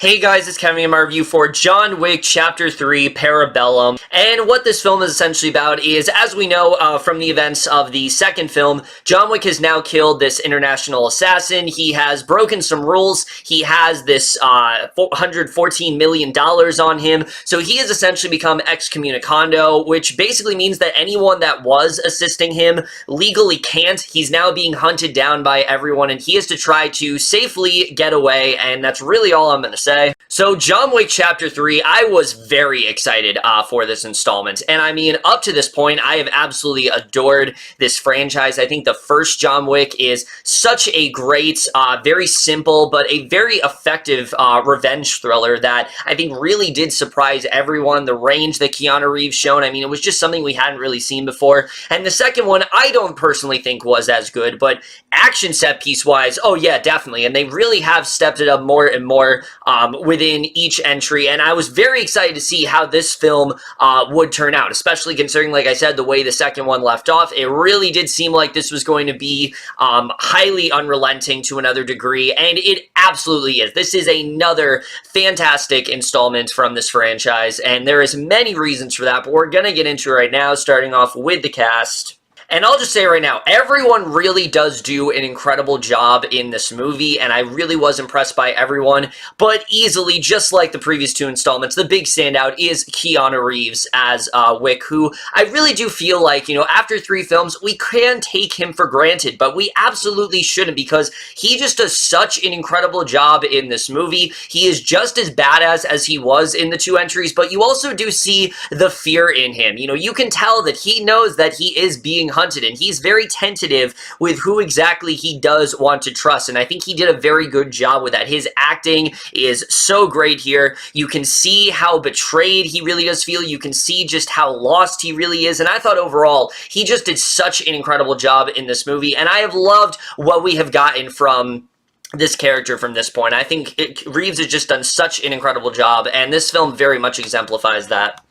Hey guys, it's Kevin in my review for John Wick Chapter 3, Parabellum. And what this film is essentially about is, as we know from the events of the second film, John Wick has now killed this international assassin. He has broken some rules. He has this $114 million on him. So he has essentially become excommunicado, which basically means that anyone that was assisting him legally can't. He's now being hunted down by everyone, and he has to try to safely get away, and that's really all I'm going to say. So John Wick Chapter 3, I was very excited for this installment. And I mean, up to this point, I have absolutely adored this franchise. I think the first John Wick is such a great, very simple, but a very effective revenge thriller that I think really did surprise everyone. The range that Keanu Reeves shown, I mean, it was just something we hadn't really seen before. And the second one, I don't personally think was as good, but action set piece wise, oh yeah, definitely. And they really have stepped it up more and more within each entry, and I was very excited to see how this film would turn out, especially considering, like I said, the way the second one left off. It really did seem like this was going to be highly unrelenting to another degree, and it absolutely is. This is another fantastic installment from this franchise, and there is many reasons for that, but we're going to get into it right now, starting off with the cast. And I'll just say right now, everyone really does do an incredible job in this movie, and I really was impressed by everyone, but easily, just like the previous two installments, the big standout is Keanu Reeves as Wick, who I really do feel like, you know, after 3 films, we can take him for granted, but we absolutely shouldn't, because he just does such an incredible job in this movie. He is just as badass as he was in the 2 entries, but you also do see the fear in him. You know, you can tell that he knows that he is being hunted, and he's very tentative with who exactly he does want to trust, and I think he did a very good job with that. His acting is so great here. You can see how betrayed he really does feel. You can see just how lost he really is, and I thought overall he just did such an incredible job in this movie, and I have loved what we have gotten from this character from this point. I think Reeves has just done such an incredible job, and this film very much exemplifies that.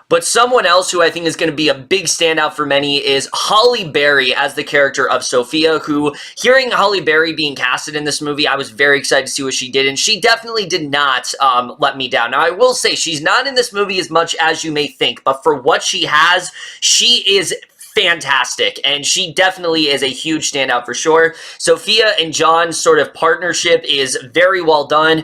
But someone else who I think is going to be a big standout for many is Halle Berry as the character of Sophia, who, hearing Halle Berry being casted in this movie, I was very excited to see what she did, and she definitely did not let me down. Now, I will say, she's not in this movie as much as you may think, but for what she has, she is fantastic, and she definitely is a huge standout for sure. Sophia and John's sort of partnership is very well done.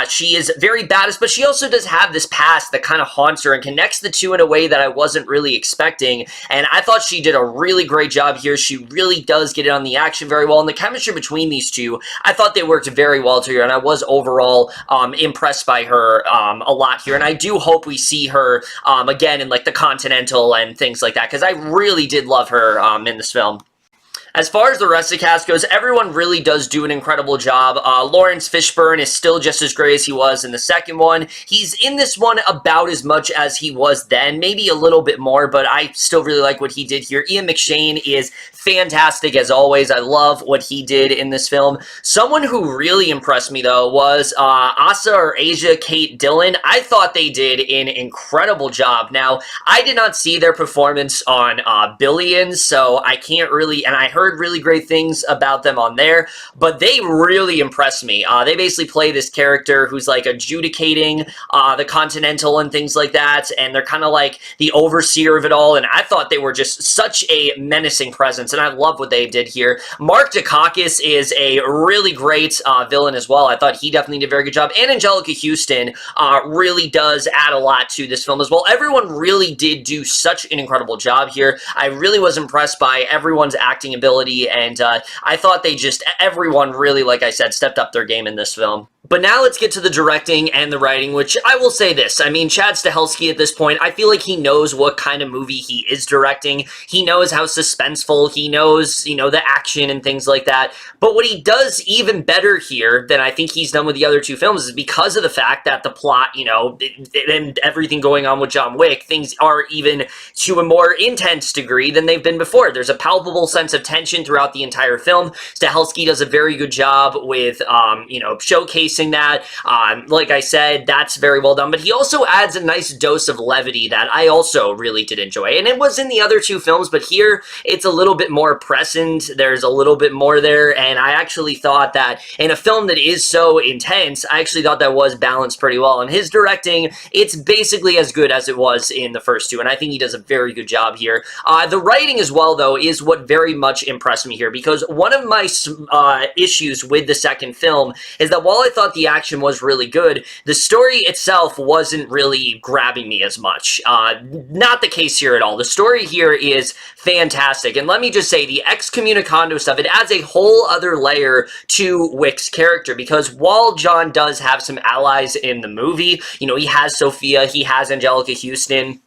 She is very badass, but she also does have this past that kind of haunts her and connects the two in a way that I wasn't really expecting, and I thought she did a really great job here. She really does get it on the action very well, and the chemistry between these two, I thought they worked very well together, and I was overall impressed by her a lot here, and I do hope we see her again in like the Continental and things like that, because I really did love her in this film. As far as the rest of the cast goes, everyone really does do an incredible job. Laurence Fishburne is still just as great as he was in the second one. He's in this one about as much as he was then, maybe a little bit more, but I still really like what he did here. McShane is fantastic as always. I love what he did in this film. Someone who really impressed me, though, was Asa or Asia Kate Dillon. I thought they did an incredible job. Now, I did not see their performance on Billions, so I can't really, and I heard really great things about them on there, but they really impressed me. They basically play this character who's like adjudicating the Continental and things like that, and they're kind of like the overseer of it all, and I thought they were just such a menacing presence, and I love what they did here. Marc Dacascos is a really great villain as well. I thought he definitely did a very good job, and Anjelica Huston really does add a lot to this film as well. Everyone really did do such an incredible job here. I really was impressed by everyone's acting ability, and I thought everyone really, like I said, stepped up their game in this film. But now let's get to the directing and the writing, which I will say this. I mean, Chad Stahelski at this point, I feel like he knows what kind of movie he is directing. He knows how suspenseful, he knows, you know, the action and things like that. But what he does even better here than I think he's done with the other 2 films is because of the fact that the plot, you know, and everything going on with John Wick, things are even to a more intense degree than they've been before. There's a palpable sense of tension tension throughout the entire film. Stahelski does a very good job with, showcasing that. Like I said, that's very well done, but he also adds a nice dose of levity that I also really did enjoy. And it was in the other two films, but here it's a little bit more present. There's a little bit more there, and I actually thought that in a film that is so intense, I actually thought that was balanced pretty well. And his directing, it's basically as good as it was in the first two, and I think he does a very good job here. The writing as well, though, is what very much impressed me here, because one of my issues with the second film is that while I thought the action was really good, the story itself wasn't really grabbing me as much. Not the case here at all. The story here is fantastic, and let me just say, the excommunicado stuff, it adds a whole other layer to Wick's character, because while John does have some allies in the movie, he has Sophia, he has Anjelica Huston,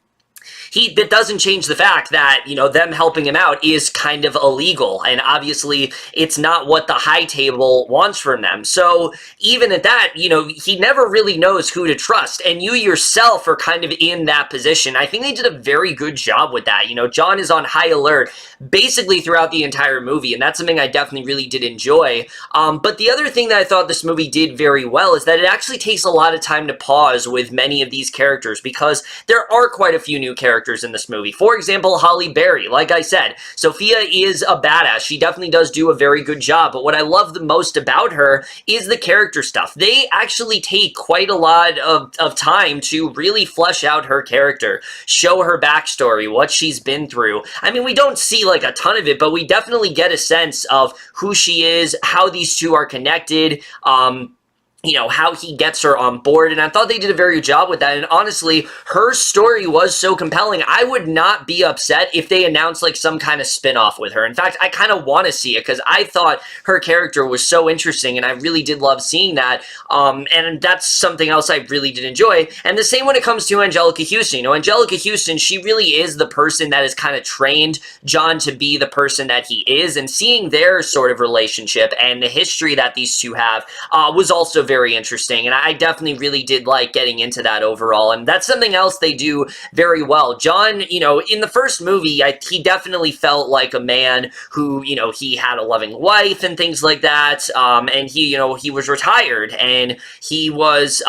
that doesn't change the fact that, them helping him out is kind of illegal, and obviously it's not what the high table wants from them. So even at that, he never really knows who to trust, and you yourself are kind of in that position. I think they did a very good job with that. John is on high alert basically throughout the entire movie, and that's something I definitely really did enjoy. But the other thing that I thought this movie did very well is that it actually takes a lot of time to pause with many of these characters, because there are quite a few new characters in this movie. For example, Halle Berry. Like I said, Sophia is a badass. She definitely does do a very good job, but what I love the most about her is the character stuff. They actually take quite a lot of time to really flesh out her character, show her backstory, what she's been through. I mean, we don't see like a ton of it, but we definitely get a sense of who she is, how these two are connected, how he gets her on board, and I thought they did a very good job with that. And honestly, her story was so compelling, I would not be upset if they announced like some kind of spin-off with her. In fact, I kind of want to see it, because I thought her character was so interesting, and I really did love seeing that, and that's something else I really did enjoy. And the same when it comes to Anjelica Huston. Anjelica Huston, she really is the person that has kind of trained John to be the person that he is, and seeing their sort of relationship and the history that these two have was also very interesting, and I definitely really did like getting into that overall, and that's something else they do very well. John, in the first movie, he definitely felt like a man who, he had a loving wife and things like that, and he was retired, and he was,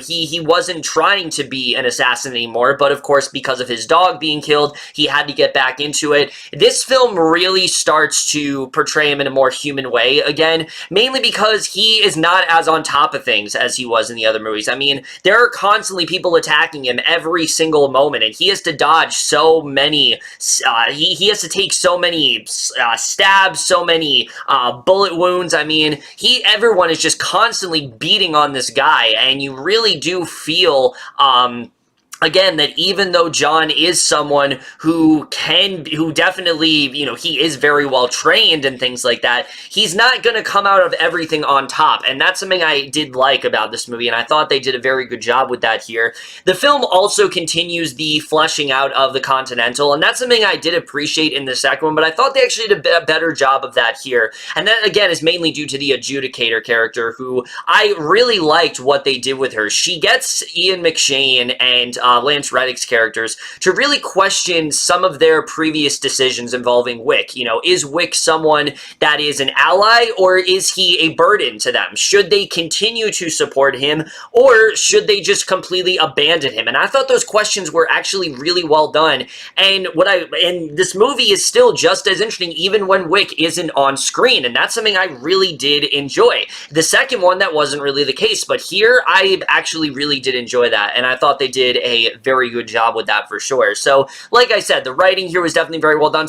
he wasn't trying to be an assassin anymore, but of course, because of his dog being killed, he had to get back into it. This film really starts to portray him in a more human way again, mainly because he is not as on top of things as he was in the other movies. I mean, there are constantly people attacking him every single moment, and he has to dodge so many, he has to take so many stabs, so many bullet wounds. I mean, everyone is just constantly beating on this guy, and you really do feel, again, that even though John is someone who definitely, he is very well trained and things like that, he's not going to come out of everything on top, and that's something I did like about this movie, and I thought they did a very good job with that here. The film also continues the fleshing out of the Continental, and that's something I did appreciate in the second one, but I thought they actually did a better job of that here, and that, again, is mainly due to the adjudicator character, who I really liked what they did with her. She gets Ian McShane and Lance Reddick's characters to really question some of their previous decisions involving Wick. Is Wick someone that is an ally, or is he a burden to them? Should they continue to support him, or should they just completely abandon him? And I thought those questions were actually really well done, and this movie is still just as interesting even when Wick isn't on screen, and that's something I really did enjoy. The second one, that wasn't really the case, but here I actually really did enjoy that, and I thought they did a very good job with that for sure. So, like I said, the writing here was definitely very well done.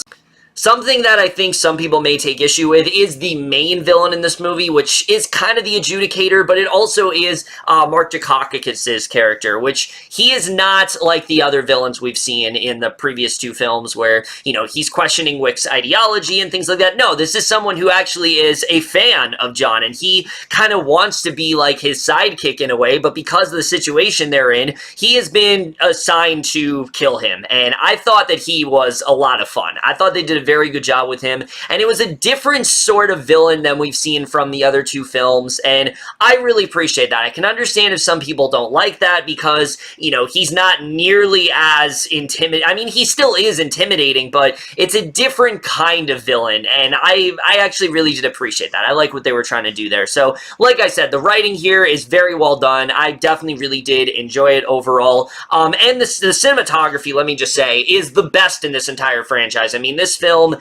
Something that I think some people may take issue with is the main villain in this movie, which is kind of the adjudicator, but it also is Marc Dacascos' character, which he is not like the other villains we've seen in the previous two films where, he's questioning Wick's ideology and things like that. No, this is someone who actually is a fan of John, and he kind of wants to be like his sidekick in a way, but because of the situation they're in, he has been assigned to kill him, and I thought that he was a lot of fun. I thought they did a very good job with him, and it was a different sort of villain than we've seen from the other two films, and I really appreciate that. I can understand if some people don't like that because, you know, he's not nearly as intimidating. I mean, he still is intimidating, but it's a different kind of villain, and I actually really did appreciate that. I like what they were trying to do there. So, like I said, the writing here is very well done. I definitely really did enjoy it overall. And the cinematography, let me just say, is the best in this entire franchise. I mean, this film,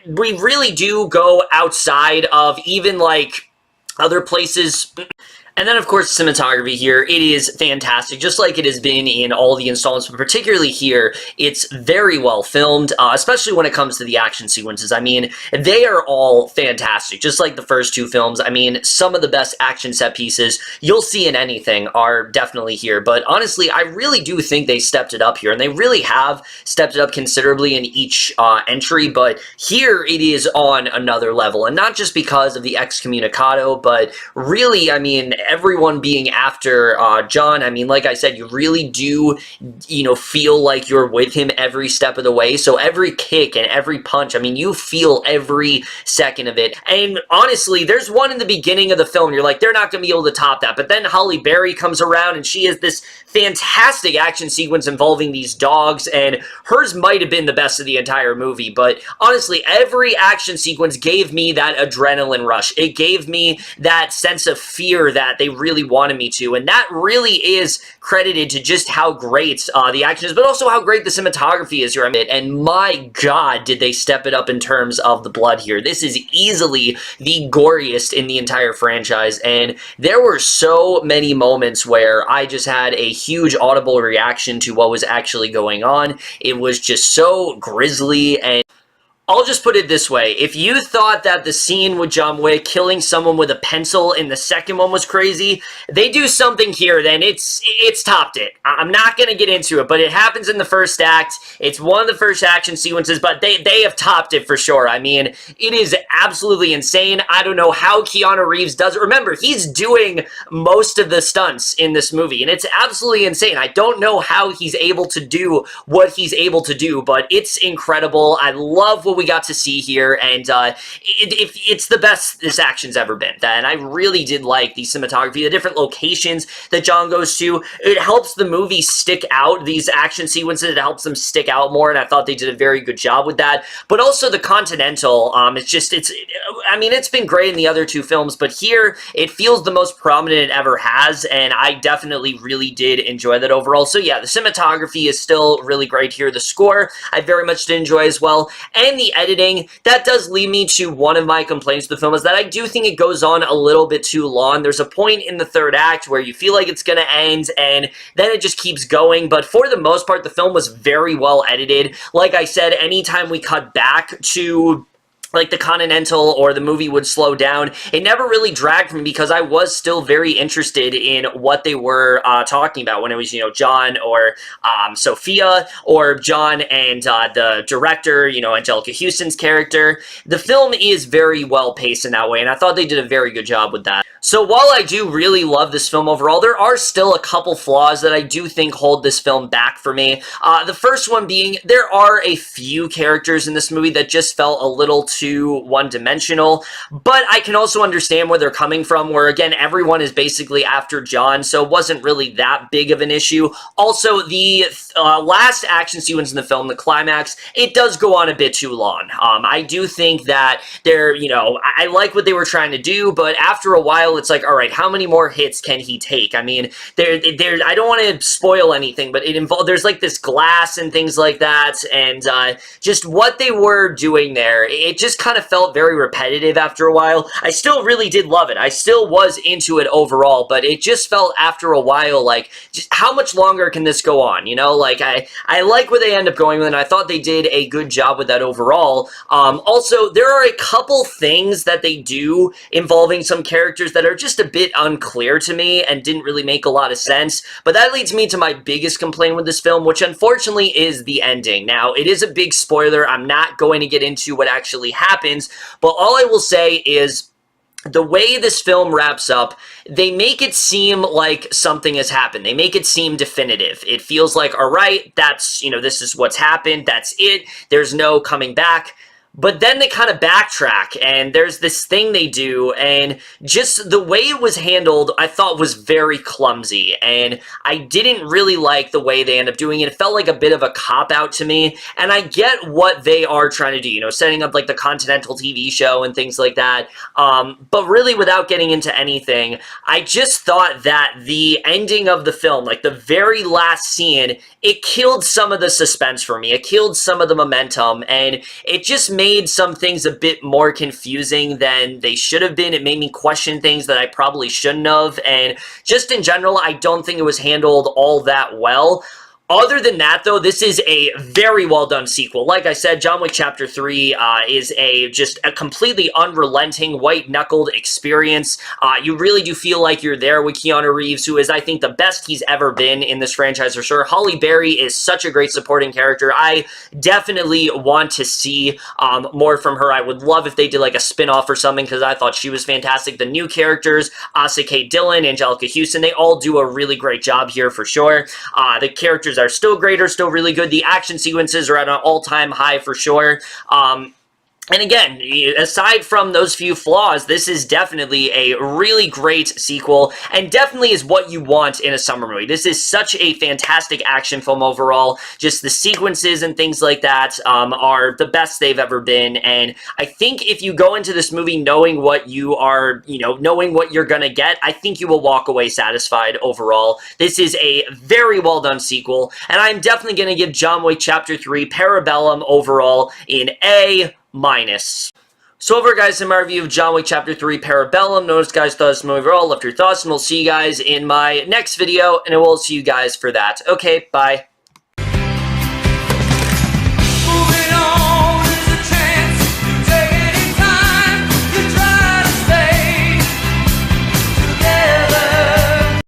we really do go outside of even, like, other places. And then, of course, cinematography here, it is fantastic, just like it has been in all the installments, but particularly here, it's very well filmed, especially when it comes to the action sequences. I mean, they are all fantastic, just like the first two films. I mean, some of the best action set pieces you'll see in anything are definitely here, but honestly, I really do think they stepped it up here, and they really have stepped it up considerably in each entry, but here it is on another level, and not just because of the excommunicado, but really, I mean, everyone being after John. I mean, like I said, you really do, you know, feel like you're with him every step of the way. So every kick and every punch, I mean, you feel every second of it. And honestly, there's one in the beginning of the film, you're like, they're not going to be able to top that. But then Halle Berry comes around and she has this fantastic action sequence involving these dogs, and hers might have been the best of the entire movie. But honestly, every action sequence gave me that adrenaline rush. It gave me that sense of fear that they really wanted me to, and that really is credited to just how great the action is, but also how great the cinematography is here. I mean, and my god, did they step it up in terms of the blood here. This is easily the goriest in the entire franchise, and there were so many moments where I just had a huge audible reaction to what was actually going on. It was just so grisly, and I'll just put it this way. If you thought that the scene with John Wick killing someone with a pencil in the second one was crazy, they do something here, then it's topped it. I'm not going to get into it, but it happens in the first act. It's one of the first action sequences, but they have topped it for sure. I mean, it is absolutely insane. I don't know how Keanu Reeves does it. Remember, he's doing most of the stunts in this movie, and it's absolutely insane. I don't know how he's able to do what he's able to do, but it's incredible. I love what we got to see here, and it's the best this action's ever been. And I really did like the cinematography, the different locations that John goes to. It helps the movie stick out, these action sequences, it helps them stick out more, and I thought they did a very good job with that. But also the Continental, I mean, it's been great in the other two films, but here, it feels the most prominent it ever has, and I definitely really did enjoy that overall. So yeah, the cinematography is still really great here. The score, I very much did enjoy as well, and the editing, that does lead me to one of my complaints with the film, is that I do think it goes on a little bit too long. There's a point in the third act where you feel like it's going to end, and then it just keeps going, but for the most part, the film was very well edited. Like I said, anytime we cut back to like the Continental or the movie would slow down, it never really dragged me because I was still very interested in what they were talking about when it was, you know, John or Sophia, or John and the director, you know, Anjelica Huston's character. The film is very well paced in that way, and I thought they did a very good job with that. So while I do really love this film overall, there are still a couple flaws that I do think hold this film back for me. The first one being, there are a few characters in this movie that just felt a little too one-dimensional, but I can also understand where they're coming from, where again, everyone is basically after John, so it wasn't really that big of an issue. Also, the last action sequence in the film, the climax, it does go on a bit too long. I do think that they're, you know, I like what they were trying to do, but after a while, it's like, all right, how many more hits can he take? I mean, I don't want to spoil anything, but there's like this glass and things like that, and just what they were doing there, it just kind of felt very repetitive after a while. I still really did love it. I still was into it overall, but it just felt after a while like, just how much longer can this go on? You know, like I like where they end up going with it, and I thought they did a good job with that overall. Also, there are a couple things that they do involving some characters that are just a bit unclear to me and didn't really make a lot of sense, but that leads me to my biggest complaint with this film, which unfortunately is the ending. Now, it is a big spoiler. I'm not going to get into what actually happens, but all I will say is, the way this film wraps up, they make it seem like something has happened. They make it seem definitive. It feels like, all right, that's, you know, this is what's happened. That's it. There's no coming back. but then they kind of backtrack, and there's this thing they do, and just the way it was handled, I thought was very clumsy, and I didn't really like the way they end up doing it. It felt like a bit of a cop-out to me, and I get what they are trying to do, you know, setting up like the Continental TV show and things like that, but really without getting into anything, I just thought that the ending of the film, like the very last scene, it killed some of the suspense for me. It killed some of the momentum, and it just made some things a bit more confusing than they should have been. It made me question things that I probably shouldn't have, and just in general, I don't think it was handled all that well. Other than that, though, this is a very well-done sequel. Like I said, John Wick Chapter 3 is just a completely unrelenting, white-knuckled experience. You really do feel like you're there with Keanu Reeves, who is, I think, the best he's ever been in this franchise for sure. Halle Berry is such a great supporting character. I definitely want to see more from her. I would love if they did like a spin-off or something, because I thought she was fantastic. The new characters, Dillon, Anjelica, Huston, they all do a really great job here for sure. The characters are still great, are still really good. The action sequences are at an all-time high for sure. And again, aside from those few flaws, this is definitely a really great sequel, and definitely is what you want in a summer movie. This is such a fantastic action film overall. Just the sequences and things like that are the best they've ever been, and I think if you go into this movie knowing what you are, knowing what you're gonna get, I think you will walk away satisfied overall. This is a very well done sequel, and I'm definitely gonna give John Wick Chapter 3 Parabellum overall in A-. So over, guys, in my review of John Wick Chapter 3 Parabellum. Notice, guys, thought this movie overall, left your thoughts, and we'll see you guys in my next video, and I will see you guys for that. Okay, bye.